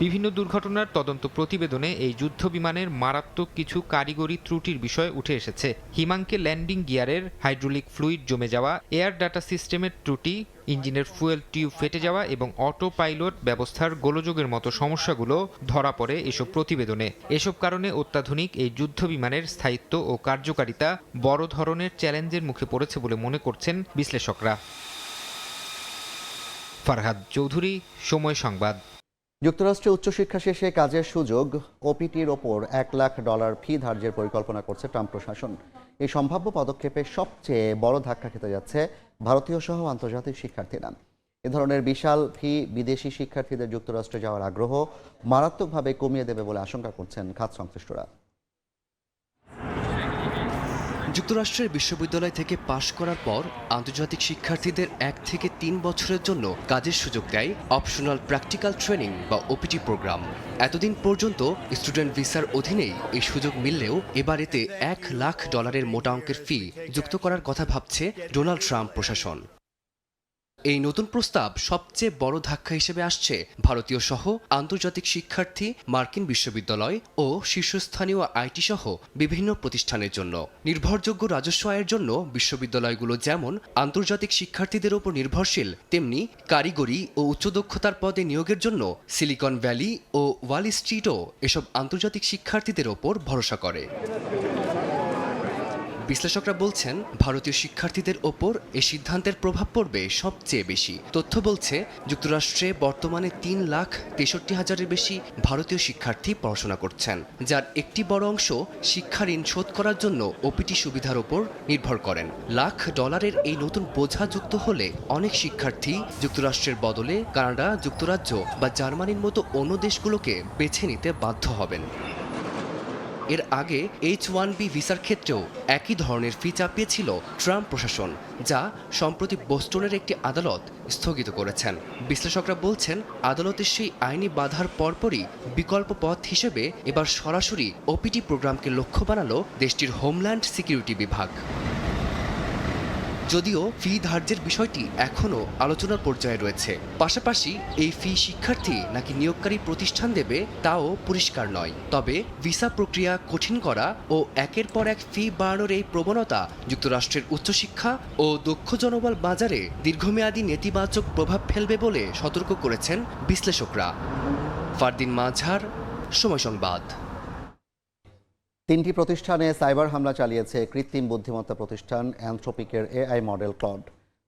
বিভিন্ন দুর্ঘটনার তদন্ত প্রতিবেদনে এই যুদ্ধ বিমানের মারাত্মক কিছু কারিগরি ত্রুটির বিষয় উঠে এসেছে। হিমাঙ্কে ল্যান্ডিং গিয়ারের হাইড্রোলিক ফ্লুইড জমে যাওয়া, এয়ার ডাটা সিস্টেমের ত্রুটি, ইঞ্জিনের ফুয়েল টিউব ফেটে যাওয়া এবং অটো পাইলট ব্যবস্থার গোলযোগের মতো সমস্যাগুলো ধরা পড়ে এসব প্রতিবেদনে। এসব কারণে অত্যাধুনিক এই যুদ্ধ বিমানের স্থায়িত্ব ও কার্যকারিতা বড় ধরনের চ্যালেঞ্জের মুখে পড়েছে বলে মনে করছেন বিশ্লেষকরা। ফারহাদ চৌধুরী, সময় সংবাদ। যুক্তরাষ্ট্রে উচ্চশিক্ষা শেষে কাজের সুযোগ ওপিটির ওপর $1 লাখ ফি ধার্যের পরিকল্পনা করছে ট্রাম্প প্রশাসন। এই সম্ভাব্য পদক্ষেপে সবচেয়ে বড় ধাক্কা খেতে যাচ্ছে ভারতীয় সহ আন্তর্জাতিক শিক্ষার্থীরা। এ ধরনের বিশাল ফি বিদেশি শিক্ষার্থীদের যুক্তরাষ্ট্রে যাওয়ার আগ্রহ মারাত্মকভাবে কমিয়ে দেবে বলে আশঙ্কা করছেন খাত সংশ্লিষ্টরা। যুক্তরাষ্ট্রের বিশ্ববিদ্যালয় থেকে পাশ করার পর আন্তর্জাতিক শিক্ষার্থীদের 1 থেকে 3 বছরের জন্য কাজের সুযোগ দেয় অপশনাল প্র্যাকটিক্যাল ট্রেনিং বা ওপিটি প্রোগ্রাম। এতদিন পর্যন্ত স্টুডেন্ট ভিসার অধীনেই এই সুযোগ মিললেও এবার এতে $1 লাখ মোটা অঙ্কের ফি যুক্ত করার কথা ভাবছে ডোনাল্ড ট্রাম্প প্রশাসন। এই নতুন প্রস্তাব সবচেয়ে বড় ধাক্কা হিসেবে আসছে ভারতীয় সহ আন্তর্জাতিক শিক্ষার্থী, মার্কিন বিশ্ববিদ্যালয় ও শীর্ষস্থানীয় আইটি সহ বিভিন্ন প্রতিষ্ঠানের জন্য। নির্ভরযোগ্য রাজস্ব আয়ের জন্য বিশ্ববিদ্যালয়গুলো যেমন আন্তর্জাতিক শিক্ষার্থীদের ওপর নির্ভরশীল, তেমনি কারিগরি ও উচ্চ দক্ষতার পদে নিয়োগের জন্য সিলিকন ভ্যালি ও ওয়াল স্ট্রিটও এসব আন্তর্জাতিক শিক্ষার্থীদের ওপর ভরসা করে। বিশ্লেষকরা বলছেন, ভারতীয় শিক্ষার্থীদের ওপর এই সিদ্ধান্তের প্রভাব পড়বে সবচেয়ে বেশি। তথ্য বলছে, যুক্তরাষ্ট্রে বর্তমানে 3,63,000-এর বেশি ভারতীয় শিক্ষার্থী পড়াশোনা করছেন, যার একটি বড় অংশ শিক্ষা ঋণ শোধ করার জন্য ওপিটি সুবিধার ওপর নির্ভর করেন। $1 লাখ এই নতুন বোঝা যুক্ত হলে অনেক শিক্ষার্থী যুক্তরাষ্ট্রের বদলে কানাডা, যুক্তরাজ্য বা জার্মানির মতো অন্য দেশগুলোকে বেছে নিতে বাধ্য হবেন। এর আগে H-1B ভিসার ক্ষেত্রেও একই ধরনের ফি চাপিয়েছিল ট্রাম্প প্রশাসন, যা সম্প্রতি বোস্টনের একটি আদালত স্থগিত করেছেন। বিশ্লেষকরা বলছেন, আদালতের সেই আইনি বাধার পরপরই বিকল্প পথ হিসেবে এবার সরাসরি ওপিটি প্রোগ্রামকে লক্ষ্য বানালো দেশটির হোমল্যান্ড সিকিউরিটি বিভাগ। যদিও ফি ধার্যের বিষয়টি এখনও আলোচনার পর্যায়ে রয়েছে। পাশাপাশি এই ফি শিক্ষার্থী নাকি নিয়োগকারী প্রতিষ্ঠান দেবে তাও পরিষ্কার নয়। তবে ভিসা প্রক্রিয়া কঠিন করা ও একের পর এক ফি বাড়ানোর এই প্রবণতা যুক্তরাষ্ট্রের উচ্চশিক্ষা ও দক্ষ জনবল বাজারে দীর্ঘমেয়াদী নেতিবাচক প্রভাব ফেলবে বলে সতর্ক করেছেন বিশ্লেষকরা। ফারদিন মাঝার, সময় সংবাদ। 3টি প্রতিষ্ঠানে সাইবার হামলা চালিয়েছে কৃত্রিম বুদ্ধিমত্তা প্রতিষ্ঠান অ্যানথ্রোপিকের এআই মডেল ক্লড।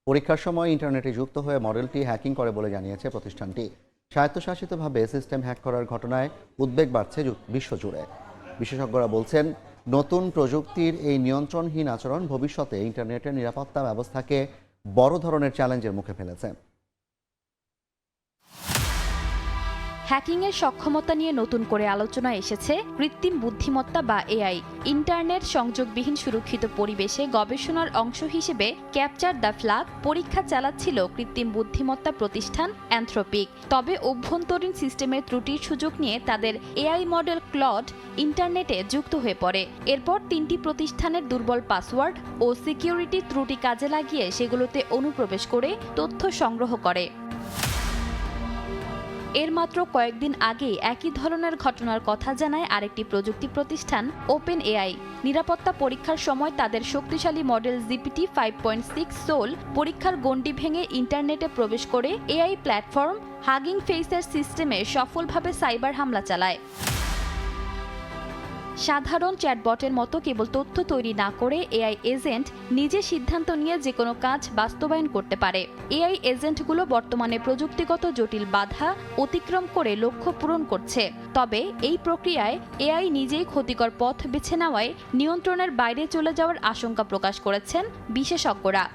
পরীক্ষার সময় ইন্টারনেটে যুক্ত হয়ে মডেলটি হ্যাকিং করে বলে জানিয়েছে প্রতিষ্ঠানটি। স্বায়ত্তশাসিতভাবে সিস্টেম হ্যাক করার ঘটনায় উদ্বেগ বাড়ছে বিশ্বজুড়ে। বিশেষজ্ঞরা বলছেন, নতুন প্রযুক্তির এই নিয়ন্ত্রণহীন আচরণ ভবিষ্যতে ইন্টারনেটের নিরাপত্তা ব্যবস্থাকে বড় ধরনের চ্যালেঞ্জের মুখে ফেলেছে। হ্যাকিংয়ের সক্ষমতা নিয়ে নতুন করে আলোচনা এসেছে কৃত্রিম বুদ্ধিমত্তা বা এআই। ইন্টারনেট সংযোগবিহীন সুরক্ষিত পরিবেশে গবেষণার অংশ হিসেবে ক্যাপচার দ্য ফ্ল্যাগ পরীক্ষা চালাচ্ছিল কৃত্রিম বুদ্ধিমত্তা প্রতিষ্ঠান অ্যানথ্রোপিক। তবে অভ্যন্তরীণ সিস্টেমের ত্রুটির সুযোগ নিয়ে তাদের এআই মডেল ক্লড ইন্টারনেটে যুক্ত হয়ে পড়ে। এরপর 3টি প্রতিষ্ঠানের দুর্বল পাসওয়ার্ড ও সিকিউরিটি ত্রুটি কাজে লাগিয়ে সেগুলোতে অনুপ্রবেশ করে তথ্য সংগ্রহ করে। এর মাত্র কয়েকদিন আগে একই ধরনের ঘটনার কথা জানায় আরেকটি প্রযুক্তি প্রতিষ্ঠান ওপেন এআই। নিরাপত্তা পরীক্ষার সময় তাদের শক্তিশালী মডেল জিপিটি 5.6 সোল পরীক্ষার গণ্ডি ভেঙে ইন্টারনেটে প্রবেশ করে এআই প্ল্যাটফর্ম হাগিং ফেসের সিস্টেমে সফলভাবে সাইবার হামলা চালায়। সাধারণ চ্যাটবটের মতো কেবল তথ্য তৈরি না করে এআই এজেন্ট নিজে সিদ্ধান্ত নিয়ে যে কোনো কাজ বাস্তবায়ন করতে পারে। এআই এজেন্টগুলো বর্তমানে প্রযুক্তিগত জটিল বাধা অতিক্রম করে লক্ষ্য পূরণ করছে। তবে এই প্রক্রিয়ায় এআই নিজেই ক্ষতিকর পথ বেছে নেওয়ায় নিয়ন্ত্রণের বাইরে চলে যাওয়ার আশঙ্কা প্রকাশ করেছেন বিশেষজ্ঞরা।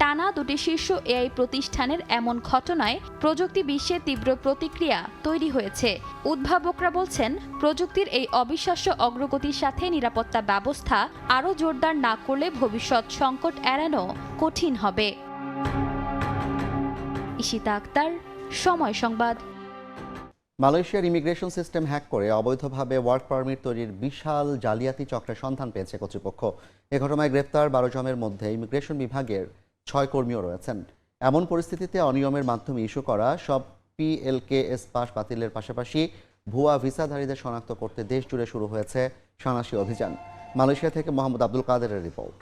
টানা 2টি শীর্ষ এআই প্রতিষ্ঠানের এমন ঘটনায় প্রযুক্তি বিশ্বে তীব্র প্রতিক্রিয়া তৈরি হয়েছে। উদ্ভাবকরা বলছেন, প্রযুক্তির এই অবিশ্বাস্য অগ্রগতির সাথে নিরাপত্তা ব্যবস্থা আরও জোরদার না করলে ভবিষ্যৎ সংকট এড়ানো কঠিন হবে। ইশিতা আক্তার, সময় সংবাদ। মালয়েশিয়ার ইমিগ্রেশন সিস্টেম হ্যাক করে অবৈধভাবে ওয়ার্ক পারমিট তৈরির বিশাল জালিয়াতি চক্রের সন্ধান পেয়েছে কর্তৃপক্ষ। এ ঘটনায় গ্রেপ্তার 12 জনের মধ্যে ইমিগ্রেশন বিভাগের 6 কর্মীও রয়েছেন। এমন পরিস্থিতিতে অনিয়মের মাধ্যমে ইস্যু করা সব PLKS পাস বাতিলের পাশাপাশি ভুয়া ভিসাধারীদের শনাক্ত করতে দেশ জুড়ে শুরু হয়েছে সাঁড়াশি অভিযান। মালয়েশিয়া থেকে মোহাম্মদ আব্দুল কাদেরের রিপোর্ট।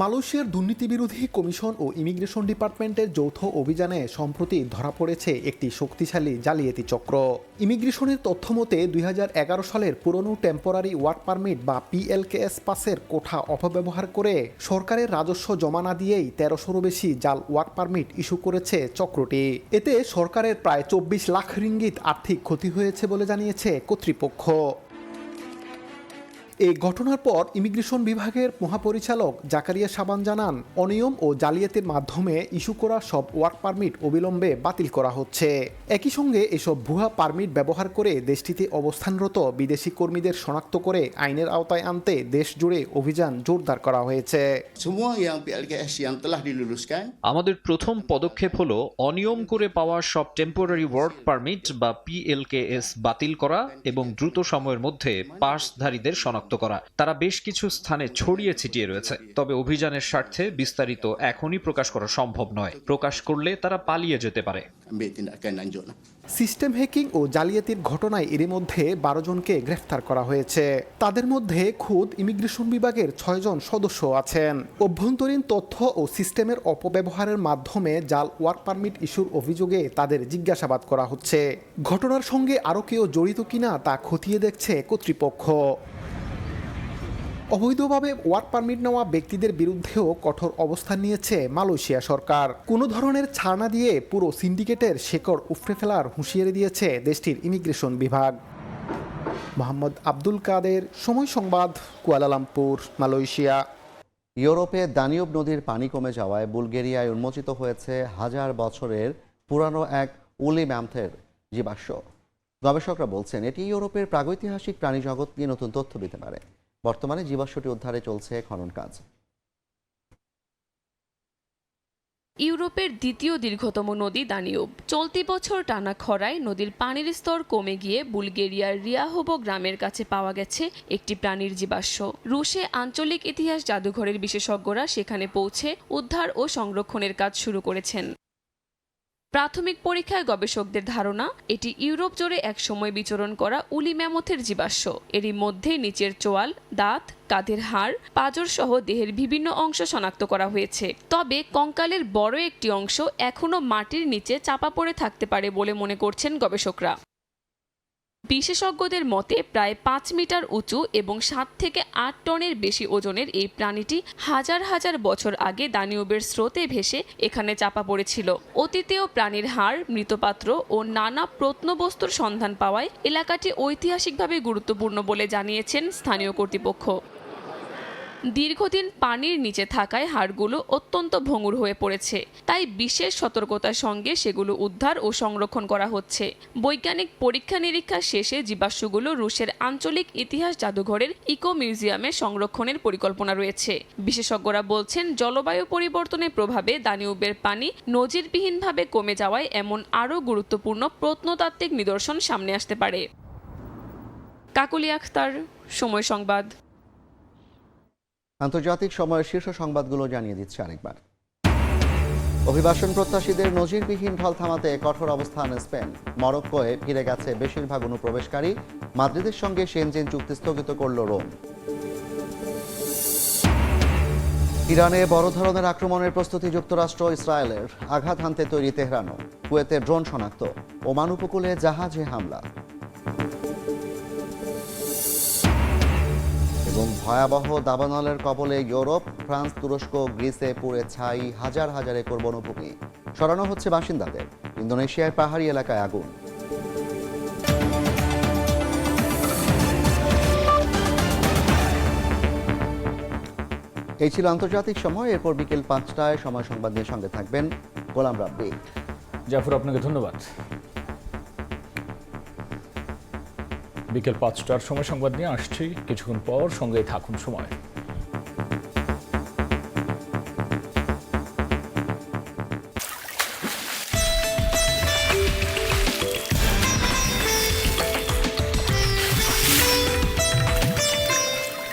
মালয়েশিয়ার দুর্নীতি বিরোধী কমিশন ও ইমিগ্রেশন ডিপার্টমেন্টের যৌথ অভিযানে সম্প্রতি ধরা পড়েছে একটি শক্তিশালী জালিয়াতি চক্র। ইমিগ্রেশনের তথ্য মতে 2011 সালের পুরনো টেম্পোরারি ওয়ার্ক পারমিট বা PLKS পাসের কোঠা অপব্যবহার করে সরকারের রাজস্ব জমা না দিয়েই 1300-রও বেশি জাল ওয়ার্ক পারমিট ইস্যু করেছে চক্রটি। এতে সরকারের প্রায় 24 লাখ রিঙ্গিত আর্থিক ক্ষতি হয়েছে বলে জানিয়েছে কর্তৃপক্ষ। এই ঘটনার পর ইমিগ্রেশন বিভাগের মহাপরিচালক জাকারিয়া সাবান জানান, অনিয়ম ও জালিয়াতির মাধ্যমে ইস্যু করা সব ওয়ার্ক পারমিট অবিলম্বে বাতিল করা হচ্ছে। একই সঙ্গে এসব ভুয়া পারমিট ব্যবহার করে দেশটিতে অবস্থানরত বিদেশি কর্মীদের শনাক্ত করে আইনের আওতায় আনতে দেশ জুড়ে অভিযান জোরদার করা হয়েছে। আমাদের প্রথম পদক্ষেপ হলো অনিয়ম করে পাওয়া সব টেম্পোরারি ওয়ার্ক পারমিট বা PLKS বাতিল করা এবং দ্রুত সময়ের মধ্যে পাসধারীদের শনাক্ত করা। তারা বেশ কিছু স্থানে ছড়িয়ে ছিটিয়ে রয়েছে, তবে অভিযানের স্বার্থে বিস্তারিত এখনই প্রকাশ করা সম্ভব নয়। প্রকাশ করলে তারা পালিয়ে যেতে পারে। সিস্টেম হ্যাকিং ও জালিয়াতির ঘটনায় এরই মধ্যে 12 জনকে গ্রেফতার করা হয়েছে। তাদের মধ্যে খোদ ইমিগ্রেশন বিভাগের 6 জন সদস্য আছেন। অভ্যন্তরীণ তথ্য ও সিস্টেমের অপব্যবহারের মাধ্যমে জাল ওয়ার্ক পারমিট ইস্যুর অভিযোগে তাদের জিজ্ঞাসাবাদ করা হচ্ছে। ঘটনার সঙ্গে আরও কেউ জড়িত কিনা তা খতিয়ে দেখছে কর্তৃপক্ষ। অবৈধভাবে ওয়ার্ক পারমিট নেওয়া ব্যক্তিদের বিরুদ্ধেও কঠোর অবস্থান নিয়েছে মালয়েশিয়া সরকার। কোনো ধরনের ছাড় না দিয়ে পুরো সিন্ডিকেটের শেকড় উফড়ে ফেলার হুঁশিয়ারি দিয়েছে দেশটির ইমিগ্রেশন বিভাগ। মোহাম্মদ আব্দুল কাদের, সময় সংবাদ, কুয়ালালামপুর, মালয়েশিয়া। ইউরোপে দানিউব নদীর পানি কমে যাওয়ায় বুলগেরিয়ায় উন্মোচিত হয়েছে 1000 বছরের পুরানো এক উলি ম্যামথের জীবাশ্ম। গবেষকরা বলছেন এটি ইউরোপের প্রাগৈতিহাসিক প্রাণীজগৎ নিয়ে নতুন তথ্য দিতে পারে। বর্তমানে জীবাশ্মটি উদ্ধারে চলছে খনন কাজ। ইউরোপের দ্বিতীয় দীর্ঘতম নদী দানিউব। চলতি বছর টানা খরায় নদীর পানির স্তর কমে গিয়ে বুলগেরিয়ার রিয়াহোভো গ্রামের কাছে পাওয়া গেছে একটি প্রাণীর জীবাশ্ম। রুশে আঞ্চলিক ইতিহাস জাদুঘরের বিশেষজ্ঞরা সেখানে পৌঁছে উদ্ধার ও সংরক্ষণের কাজ শুরু করেছেন। প্রাথমিক পরীক্ষায় গবেষকদের ধারণা এটি ইউরোপ জুড়ে একসময় বিচরণ করা উলি ম্যামথের জীবাশ্ম। এরই মধ্যে নিচের চোয়াল, দাঁত, কাঁধের হাড়, পাঁজর সহ দেহের বিভিন্ন অংশ শনাক্ত করা হয়েছে। তবে কঙ্কালের বড় একটি অংশ এখনও মাটির নিচে চাপা পড়ে থাকতে পারে বলে মনে করছেন গবেষকরা। বিশেষজ্ঞদের মতে প্রায় 5 মিটার উঁচু এবং 7 থেকে 8 টনের বেশি ওজনের এই প্রাণীটি হাজার হাজার বছর আগে দানিউবের স্রোতে ভেসে এখানে চাপা পড়েছিল। অতীতেও প্রাণীর হাড়, মৃৎপাত্র ও নানা প্রত্নবস্তুর সন্ধান পাওয়ায় এলাকাটি ঐতিহাসিকভাবে গুরুত্বপূর্ণ বলে জানিয়েছেন স্থানীয় কর্তৃপক্ষ। দীর্ঘদিন পানির নিচে থাকায় হাড়গুলো অত্যন্ত ভঙ্গুর হয়ে পড়েছে, তাই বিশেষ সতর্কতার সঙ্গে সেগুলো উদ্ধার ও সংরক্ষণ করা হচ্ছে। বৈজ্ঞানিক পরীক্ষা নিরীক্ষা শেষে জীবাশ্মগুলো রুশের আঞ্চলিক ইতিহাস জাদুঘরের ইকো মিউজিয়ামে সংরক্ষণের পরিকল্পনা রয়েছে। বিশেষজ্ঞরা বলছেন জলবায়ু পরিবর্তনের প্রভাবে দানিউবের পানি নজিরবিহীনভাবে কমে যাওয়ায় এমন আরও গুরুত্বপূর্ণ প্রত্নতাত্ত্বিক নিদর্শন সামনে আসতে পারে। কাকলি আখতার, সময় সংবাদ। আন্তর্জাতিক সময়ের শীর্ষ সংবাদগুলো জানিয়ে দিচ্ছে আরেকবার। অভিবাসন প্রত্যাশীদের নজিরবিহীন ঢল থামাতে কঠোর অবস্থান স্পেন। মরক্কোয় ফিরে গেছে বেশিরভাগ অনুপ্রবেশকারী। মাদ্রিদের সঙ্গে শেনজেন চুক্তি স্থগিত করল রোম। ইরানে বড় ধরনের আক্রমণের প্রস্তুতি যুক্তরাষ্ট্র ইসরায়েলের। আঘাত হানতে তৈরি তেহরানও। কুয়েতে ড্রোন শনাক্ত। ওমান উপকূলে জাহাজে হামলা। এবং ভয়াবহ দাবানলের কবলে ইউরোপ। ফ্রান্স, তুরস্ক, গ্রিসে পুড়ে ছাই হাজার হাজার একর বনভূমি। সরানো হচ্ছে বাসিন্দাদের। ইন্দোনেশিয়ার পাহাড়ি এলাকায় আগুন। এই ছিল আন্তর্জাতিক সময়। এরপর বিকেল 5টায় সময় সংবাদ নিয়ে সঙ্গে থাকবেন গোলাম রাব্বি। জাফর, আপনাকে ধন্যবাদ। বিকেল 5টার সময় সংবাদ নিয়ে আসছি কিছুক্ষণ পর। সঙ্গেই থাকুন সময়।